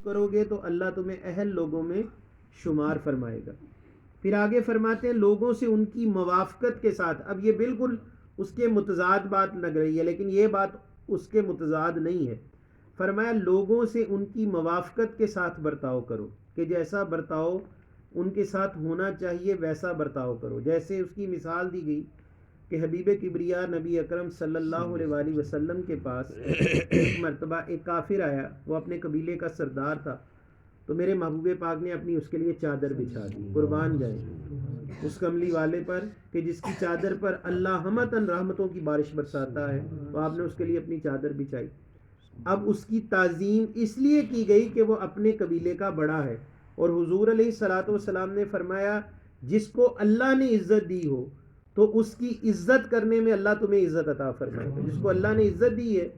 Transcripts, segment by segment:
کرو گے تو اللہ تمہیں اہل لوگوں میں شمار فرمائے گا۔ پھر آگے فرماتے ہیں لوگوں سے ان کی موافقت کے ساتھ، اب یہ بالکل اس کے متضاد بات لگ رہی ہے لیکن یہ بات اس کے متضاد نہیں ہے۔ فرمایا لوگوں سے ان کی موافقت کے ساتھ برتاؤ کرو، کہ جیسا برتاؤ ان کے ساتھ ہونا چاہیے ویسا برتاؤ کرو۔ جیسے اس کی مثال دی گئی کہ حبیب کبریا نبی اکرم صلی اللہ علیہ وآلہ وسلم کے پاس ایک مرتبہ ایک کافر آیا، وہ اپنے قبیلے کا سردار تھا، تو میرے محبوب پاک نے اپنی اس کے لیے چادر بچھا دی، قربان جائے اس کملی والے پر کہ جس کی چادر پر اللہ ہمتاً رحمتوں کی بارش برساتا ہے، تو آپ نے اس کے لیے اپنی چادر بچھائی۔ اب اس کی تعظیم اس لیے کی گئی کہ وہ اپنے قبیلے کا بڑا ہے، اور حضور علیہ الصلوۃ والسلام نے فرمایا جس کو اللہ نے عزت دی ہو تو اس کی عزت کرنے میں اللہ تمہیں عزت عطا فرمائے گا۔ جس کو اللہ نے عزت دی ہے،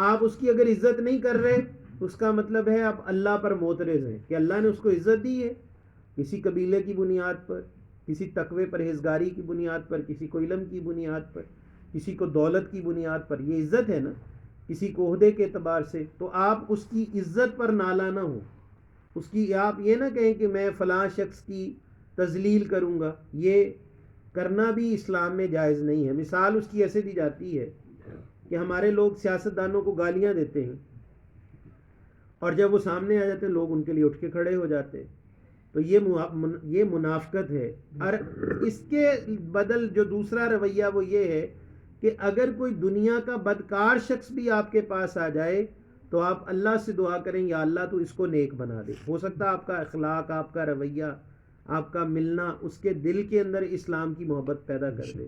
آپ اس کی اگر عزت نہیں کر رہے اس کا مطلب ہے آپ اللہ پر معترض ہیں کہ اللہ نے اس کو عزت دی ہے، کسی قبیلے کی بنیاد پر، کسی تقوی پرہیزگاری کی بنیاد پر، کسی کو علم کی بنیاد پر، کسی کو دولت کی بنیاد پر، یہ عزت ہے نا، کسی کو عہدے کے اعتبار سے، تو آپ اس کی عزت پر نالا نہ ہو، اس کی آپ یہ نہ کہیں کہ میں فلاں شخص کی تذلیل کروں گا، یہ کرنا بھی اسلام میں جائز نہیں ہے۔ مثال اس کی ایسے دی جاتی ہے کہ ہمارے لوگ سیاستدانوں کو گالیاں دیتے ہیں اور جب وہ سامنے آ جاتے ہیں لوگ ان کے لیے اٹھ کے کھڑے ہو جاتے ہیں، تو یہ منافقت ہے۔ اور اس کے بدل جو دوسرا رویہ وہ یہ ہے کہ اگر کوئی دنیا کا بدکار شخص بھی آپ کے پاس آ جائے تو آپ اللہ سے دعا کریں یا اللہ تو اس کو نیک بنا دے، ہو سکتا ہے آپ کا اخلاق، آپ کا رویہ، آپ کا ملنا اس کے دل کے اندر اسلام کی محبت پیدا کر دے۔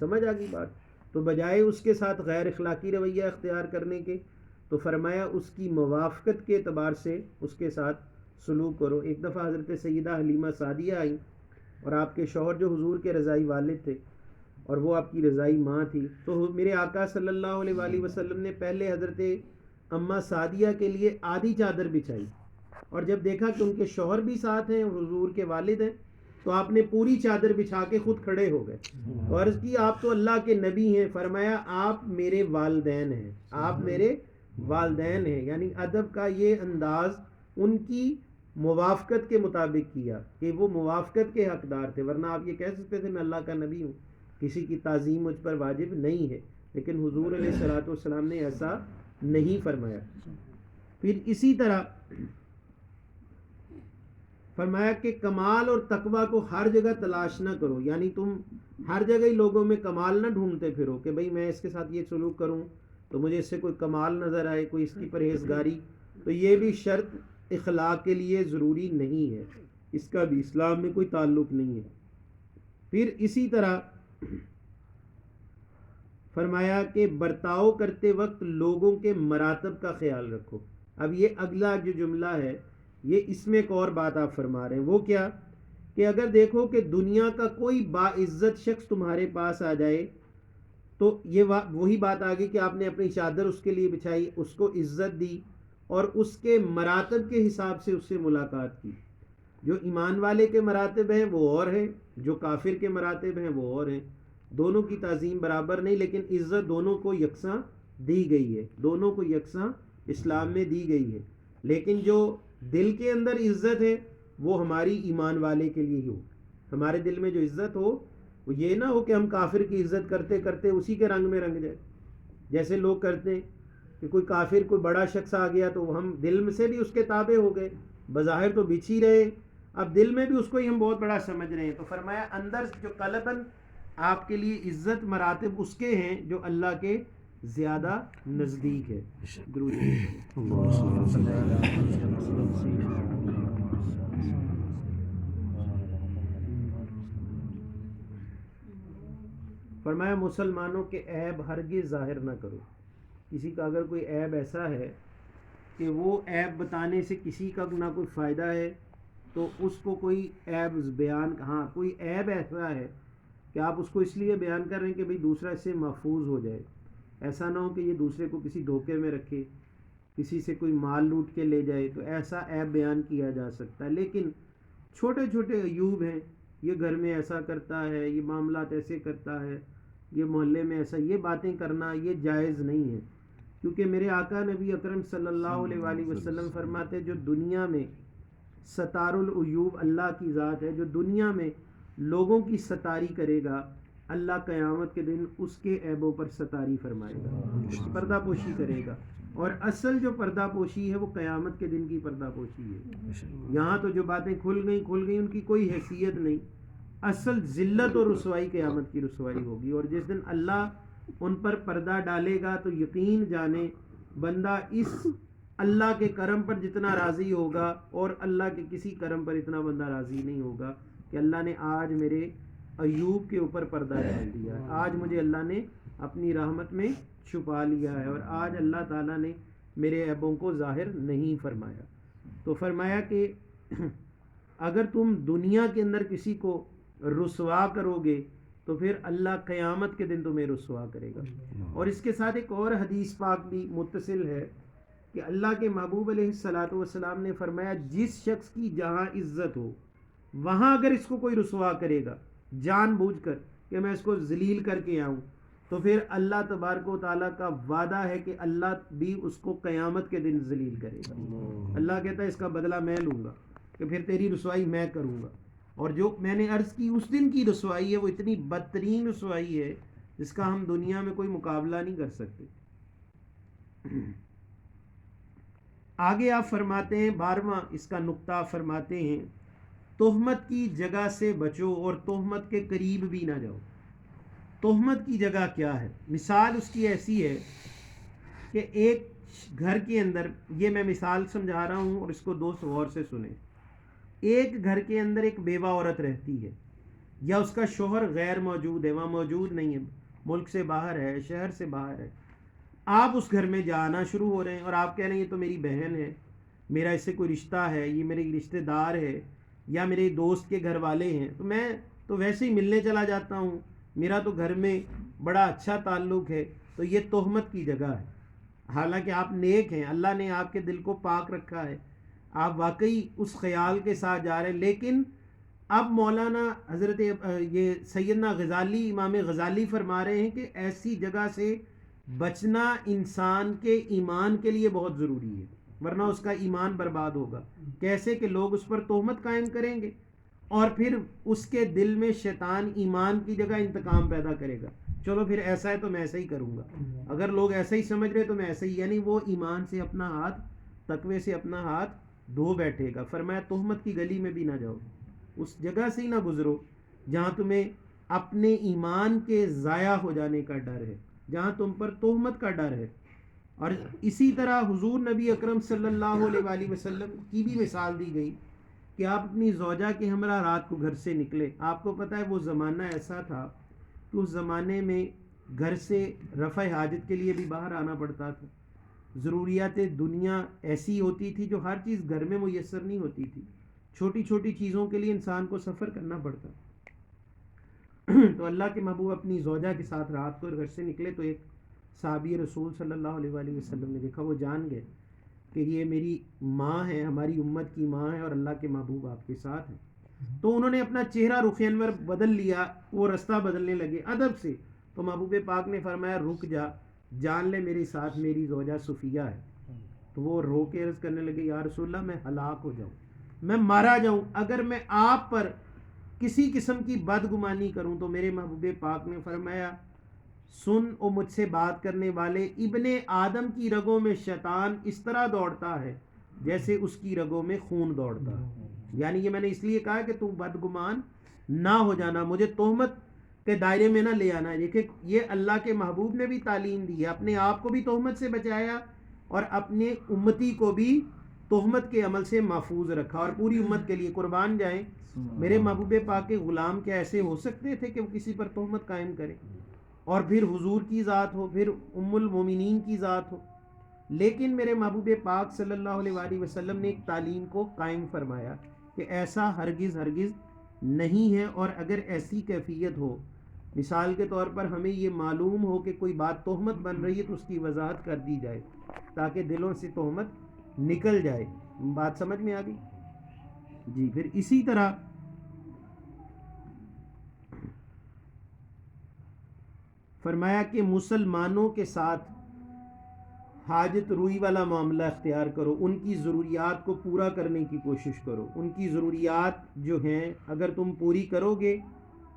سمجھ آ گئی بات؟ تو بجائے اس کے ساتھ غیر اخلاقی رویہ اختیار کرنے کے تو فرمایا اس کی موافقت کے اعتبار سے اس کے ساتھ سلوک کرو۔ ایک دفعہ حضرت سیدہ حلیمہ سعدیہ آئیں اور آپ کے شوہر جو حضور کے رضائی والد تھے اور وہ آپ کی رضائی ماں تھی، تو میرے آقا صلی اللہ علیہ وآلہ وسلم نے پہلے حضرت اماں سعدیہ کے لیے آدھی چادر بچھائی، اور جب دیکھا کہ ان کے شوہر بھی ساتھ ہیں اور حضور کے والد ہیں تو آپ نے پوری چادر بچھا کے خود کھڑے ہو گئے اور عرض کی آپ تو اللہ کے نبی ہیں، فرمایا آپ میرے والدین ہیں، آپ میرے والدین ہیں، یعنی ادب کا یہ انداز ان کی موافقت کے مطابق کیا کہ وہ موافقت کے حقدار تھے، ورنہ آپ یہ کہہ سکتے تھے میں اللہ کا نبی ہوں، کسی کی تعظیم مجھ پر واجب نہیں ہے، لیکن حضور علیہ الصلوۃ والسلام نے ایسا نہیں فرمایا۔ پھر اسی طرح فرمایا کہ کمال اور تقوی کو ہر جگہ تلاش نہ کرو، یعنی تم ہر جگہ ہی لوگوں میں کمال نہ ڈھونڈتے پھرو کہ بھئی میں اس کے ساتھ یہ سلوک کروں تو مجھے اس سے کوئی کمال نظر آئے، کوئی اس کی پرہیزگاری، تو یہ بھی شرط اخلاق کے لیے ضروری نہیں ہے، اس کا بھی اسلام میں کوئی تعلق نہیں ہے۔ پھر اسی طرح فرمایا کہ برتاؤ کرتے وقت لوگوں کے مراتب کا خیال رکھو۔ اب یہ اگلا جو جملہ ہے یہ اس میں ایک اور بات آپ فرما رہے ہیں، وہ کیا کہ اگر دیکھو کہ دنیا کا کوئی باعزت شخص تمہارے پاس آ جائے تو یہ وہی بات آ گئی کہ آپ نے اپنی چادر اس کے لیے بچھائی، اس کو عزت دی اور اس کے مراتب کے حساب سے اس سے ملاقات کی۔ جو ایمان والے کے مراتب ہیں وہ اور ہیں، جو کافر کے مراتب ہیں وہ اور ہیں، دونوں کی تعظیم برابر نہیں، لیکن عزت دونوں کو یکساں دی گئی ہے، دونوں کو یکساں اسلام میں دی گئی ہے۔ لیکن جو دل کے اندر عزت ہے وہ ہماری ایمان والے کے لیے ہی ہو، ہمارے دل میں جو عزت ہو وہ یہ نہ ہو کہ ہم کافر کی عزت کرتے کرتے اسی کے رنگ میں رنگ جائے، جیسے لوگ کرتے ہیں کہ کوئی کافر کوئی بڑا شخص آ گیا تو ہم دل میں سے بھی اس کے تابع ہو گئے، بظاہر تو بچ ہی رہے، اب دل میں بھی اس کو ہی ہم بہت بڑا سمجھ رہے ہیں۔ تو فرمایا اندر جو قلباً آپ کے لیے عزت مراتب اس کے ہیں جو اللہ کے زیادہ نزدیک ہے۔ درود فرمایا مسلمانوں کے عیب ہرگز ظاہر نہ کرو۔ کسی کا اگر کوئی عیب ایسا ہے کہ وہ عیب بتانے سے کسی کا نہ کوئی فائدہ ہے تو اس کو کوئی عیب بیان، ہاں کوئی عیب ایسا ہے کہ آپ اس کو اس لیے بیان کر رہے ہیں کہ بھئی دوسرا اس سے محفوظ ہو جائے، ایسا نہ ہو کہ یہ دوسرے کو کسی دھوکے میں رکھے، کسی سے کوئی مال لوٹ کے لے جائے، تو ایسا عیب بیان کیا جا سکتا ہے۔ لیکن چھوٹے چھوٹے عیوب ہیں، یہ گھر میں ایسا کرتا ہے، یہ معاملات ایسے کرتا ہے، یہ محلے میں ایسا، یہ باتیں کرنا یہ جائز نہیں ہے، کیونکہ میرے آقا نبی اکرم صلی اللہ علیہ وآلہ وسلم فرماتے جو دنیا میں ستار العیوب اللہ کی ذات ہے، جو دنیا میں لوگوں کی ستاری کرے گا، اللہ قیامت کے دن اس کے عیبوں پر ستاری فرمائے گا، پردہ پوشی کرے گا. اور اصل جو پردہ پوشی ہے وہ قیامت کے دن کی پردہ پوشی ہے. یہاں تو جو باتیں کھل گئیں ان کی کوئی حیثیت نہیں. اصل ذلت اور رسوائی قیامت کی رسوائی ہوگی. اور جس دن اللہ ان پر پردہ ڈالے گا تو یقین جانے بندہ اس اللہ کے کرم پر جتنا راضی ہوگا اور اللہ کے کسی کرم پر اتنا بندہ راضی نہیں ہوگا کہ اللہ نے آج میرے ایوب کے اوپر پردہ ڈال دیا ہے، آج مجھے اللہ نے اپنی رحمت میں چھپا لیا ہے، اور آج اللہ تعالیٰ نے میرے عیبوں کو ظاہر نہیں فرمایا. تو فرمایا کہ اگر تم دنیا کے اندر کسی کو رسوا کرو گے تو پھر اللہ قیامت کے دن تمہیں رسوا کرے گا. اور اس کے ساتھ ایک اور حدیث پاک بھی متصل ہے کہ اللہ کے محبوب علیہ الصلوۃ والسلام نے فرمایا جس شخص کی جہاں عزت ہو وہاں اگر اس کو کوئی رسوا کرے گا جان بوجھ کر کہ میں اس کو ذلیل کر کے آؤں، تو پھر اللہ تبارک و تعالیٰ کا وعدہ ہے کہ اللہ بھی اس کو قیامت کے دن ذلیل کرے گا. اللہ کہتا ہے اس کا بدلہ میں لوں گا کہ پھر تیری رسوائی میں کروں گا. اور جو میں نے عرض کی اس دن کی رسوائی ہے وہ اتنی بدترین رسوائی ہے جس کا ہم دنیا میں کوئی مقابلہ نہیں کر سکتے. آگے آپ فرماتے ہیں 12واں اس کا نقطہ فرماتے ہیں تہمت کی جگہ سے بچو اور تہمت کے قریب بھی نہ جاؤ. تہمت کی جگہ کیا ہے؟ مثال اس کی ایسی ہے کہ ایک گھر کے اندر، یہ میں مثال سمجھا رہا ہوں اور اس کو دوست غور سے سنیں. ایک گھر کے اندر ایک بیوہ عورت رہتی ہے یا اس کا شوہر غیر موجود ہے، وہاں موجود نہیں ہے، ملک سے باہر ہے، شہر سے باہر ہے. آپ اس گھر میں جانا شروع ہو رہے ہیں اور آپ کہہ رہے ہیں یہ تو میری بہن ہے، میرا اس سے کوئی رشتہ ہے، یہ میرے رشتہ دار ہے یا میرے دوست کے گھر والے ہیں، تو میں تو ویسے ہی ملنے چلا جاتا ہوں، میرا تو گھر میں بڑا اچھا تعلق ہے. تو یہ تہمت کی جگہ ہے. حالانکہ آپ نیک ہیں، اللہ نے آپ کے دل کو پاک رکھا ہے، آپ واقعی اس خیال کے ساتھ جا رہے ہیں. لیکن اب مولانا حضرت یہ سیدنا غزالی، امام غزالی فرما رہے ہیں کہ ایسی جگہ سے بچنا انسان کے ایمان کے لیے بہت ضروری ہے، ورنہ اس کا ایمان برباد ہوگا. کیسے کہ لوگ اس پر تہمت قائم کریں گے اور پھر اس کے دل میں شیطان ایمان کی جگہ انتقام پیدا کرے گا. چلو پھر ایسا ہے تو میں ایسا ہی کروں گا، اگر لوگ ایسا ہی سمجھ رہے تو میں ایسا ہی، یعنی وہ ایمان سے اپنا ہاتھ، تقوی سے اپنا ہاتھ دھو بیٹھے گا. فرمایا تہمت کی گلی میں بھی نہ جاؤ، اس جگہ سے ہی نہ گزرو جہاں تمہیں اپنے ایمان کے ضائع ہو جانے کا ڈر ہے، جہاں تم پر تہمت کا ڈر ہے. اور اسی طرح حضور نبی اکرم صلی اللہ علیہ وآلہ وسلم کی بھی مثال دی گئی کہ آپ اپنی زوجہ کے ہمراہ رات کو گھر سے نکلے. آپ کو پتہ ہے وہ زمانہ ایسا تھا کہ اس زمانے میں گھر سے رفع حاجت کے لیے بھی باہر آنا پڑتا تھا. ضروریات دنیا ایسی ہوتی تھی جو ہر چیز گھر میں میسر نہیں ہوتی تھی، چھوٹی چھوٹی چیزوں کے لیے انسان کو سفر کرنا پڑتا. تو اللہ کے محبوب اپنی زوجہ کے ساتھ رات کو گھر سے نکلے تو ایک صحابی رسول صلی اللہ علیہ وآلہ وسلم نے دیکھا، وہ جان گئے کہ یہ میری ماں ہے، ہماری امت کی ماں ہے اور اللہ کے محبوب آپ کے ساتھ ہیں. تو انہوں نے اپنا چہرہ رخ انور بدل لیا، وہ رستہ بدلنے لگے ادب سے. تو محبوب پاک نے فرمایا رک جا، جان لے میرے ساتھ میری زوجہ صفیہ ہے. تو وہ رو کے عرض کرنے لگے یا رسول اللہ میں ہلاک ہو جاؤں، میں مارا جاؤں اگر میں آپ پر کسی قسم کی بدگمانی کروں. تو میرے محبوب پاک نے فرمایا سن او مجھ سے بات کرنے والے، ابن آدم کی رگوں میں شیطان اس طرح دوڑتا ہے جیسے اس کی رگوں میں خون دوڑتا ہے. یعنی یہ میں نے اس لیے کہا کہ تم بدگمان نہ ہو جانا، مجھے تہمت کے دائرے میں نہ لے آنا. دیکھیں یہ اللہ کے محبوب نے بھی تعلیم دی ہے، اپنے آپ کو بھی تہمت سے بچایا اور اپنے امتی کو بھی تہمت کے عمل سے محفوظ رکھا. اور پوری امت کے لیے قربان جائیں میرے محبوب پاک کے غلام کیا ایسے ہو سکتے تھے کہ وہ کسی پر تہمت قائم کریں، اور پھر حضور کی ذات ہو، پھر ام المومنین کی ذات ہو. لیکن میرے محبوب پاک صلی اللہ علیہ وآلہ وسلم نے ایک تعلیم کو قائم فرمایا کہ ایسا ہرگز ہرگز نہیں ہے. اور اگر ایسی کیفیت ہو، مثال کے طور پر ہمیں یہ معلوم ہو کہ کوئی بات تہمت بن رہی ہے تو اس کی وضاحت کر دی جائے تاکہ دلوں سے تہمت نکل جائے. بات سمجھ میں آ گئی جی. پھر اسی طرح فرمایا کہ مسلمانوں کے ساتھ حاجت روئی والا معاملہ اختیار کرو، ان کی ضروریات کو پورا کرنے کی کوشش کرو. ان کی ضروریات جو ہیں اگر تم پوری کرو گے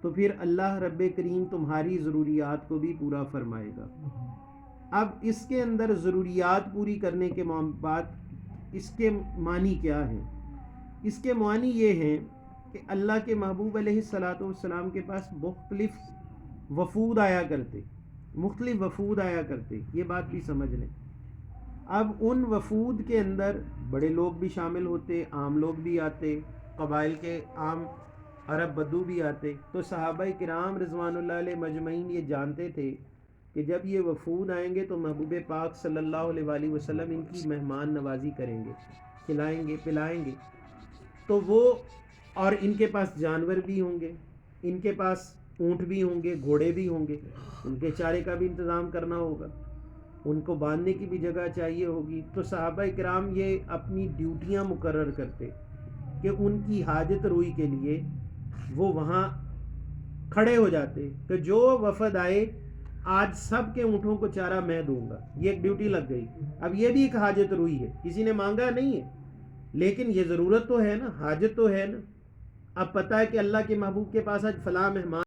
تو پھر اللہ رب کریم تمہاری ضروریات کو بھی پورا فرمائے گا. اب اس کے اندر ضروریات پوری کرنے کے بعد اس کے معنی کیا ہیں؟ اس کے معنی یہ ہیں کہ اللہ کے محبوب علیہ الصلاۃ والسلام کے پاس مختلف وفود آیا کرتے، یہ بات بھی سمجھ لیں. اب ان وفود کے اندر بڑے لوگ بھی شامل ہوتے، عام لوگ بھی آتے، قبائل کے عام عرب بدو بھی آتے. تو صحابہ کرام رضوان اللہ علیہ مجمعین یہ جانتے تھے کہ جب یہ وفود آئیں گے تو محبوب پاک صلی اللہ علیہ وآلہ وسلم ان کی مہمان نوازی کریں گے، کھلائیں گے پلائیں گے. تو وہ اور ان کے پاس جانور بھی ہوں گے، ان کے پاس اونٹ بھی ہوں گے، گھوڑے بھی ہوں گے، ان کے چارے کا بھی انتظام کرنا ہوگا، ان کو باندھنے کی بھی جگہ چاہیے ہوگی. تو صحابہ کرام یہ اپنی ڈیوٹیاں مقرر کرتے کہ ان کی حاجت روئی کے لیے وہ وہاں کھڑے ہو جاتے کہ جو وفد آئے آج سب کے اونٹوں کو چارہ میں دوں گا. یہ ایک ڈیوٹی لگ گئی. اب یہ بھی ایک حاجت روئی ہے، کسی نے مانگا نہیں ہے لیکن یہ ضرورت تو ہے نا، حاجت تو ہے نا. اب پتہ ہے کہ اللہ کے محبوب کے پاس آج فلاں مہمان